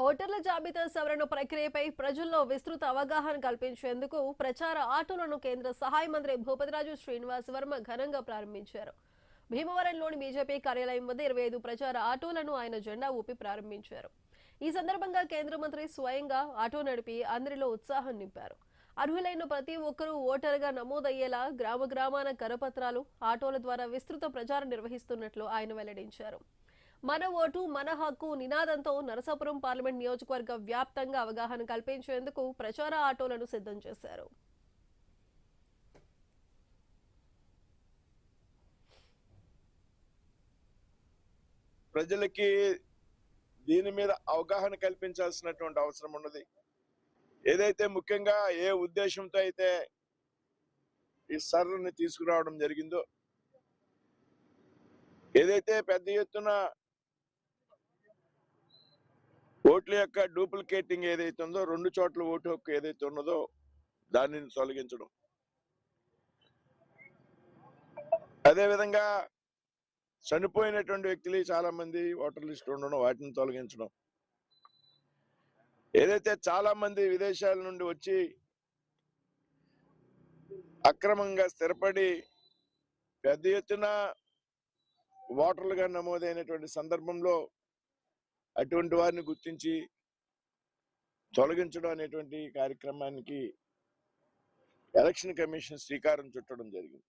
ఓటర్ల జాబితా సవరణ ప్రక్రియపై ప్రజల్లో విస్తృత అవగాహన కల్పించేందుకు ప్రచార ఆటోలను కేంద్ర సహాయ మంత్రి భూపతిరాజు శ్రీనివాస్ వర్మ ఘనంగా ప్రారంభించారు. భీమవరంలోని బీజేపీ కార్యాలయం వద్ద 25 ప్రచార ఆటోలను ఆయన జెండా ఊపి ప్రారంభించారు. ఈ సందర్భంగా కేంద్ర మంత్రి స్వయంగా ఆటో నడిపి అందరిలో ఉత్సాహం నింపారు. అర్హులైన ప్రతి ఒక్కరూ ఓటరుగా నమోదయ్యేలా గ్రామ గ్రామాన కరపత్రాలు, ఆటోల ద్వారా విస్తృత ప్రచారం నిర్వహిస్తున్నట్లు ఆయన వెల్లడించారు. మన ఓటు మన హక్కు నినాదంతో నరసాపురం పార్లమెంట్ నియోజకవర్గ వ్యాప్తంగా అవగాహన కల్పించేందుకు ప్రచార ఆటోలను సిద్ధం చేశారు. ప్రజలకి దీని మీద అవగాహన కల్పించాల్సినటువంటి అవసరం ఉన్నది. ఏదైతే ముఖ్యంగా ఏ ఉద్దేశంతో అయితే ఈ సర్వర్ని తీసుకురావడం జరిగిందో, ఏదైతే పెద్ద ఎత్తున ఓట్ల యొక్క డూప్లికేటింగ్ ఏదైతే ఉందో, 2 చోట్ల ఓటు హక్కు ఏదైతే ఉన్నదో దానిని తొలగించడం, అదేవిధంగా చనిపోయినటువంటి వ్యక్తులు చాలా మంది ఓటర్ లిస్ట్ ఉండడం, వాటిని తొలగించడం, ఏదైతే చాలా మంది విదేశాల నుండి వచ్చి అక్రమంగా స్థిరపడి పెద్ద ఎత్తున ఓటర్లుగా నమోదైనటువంటి సందర్భంలో అటువంటి వారిని గుర్తించి తొలగించడం అనేటువంటి కార్యక్రమానికి ఎలక్షన్ కమిషన్ శ్రీకారం చుట్టడం జరిగింది.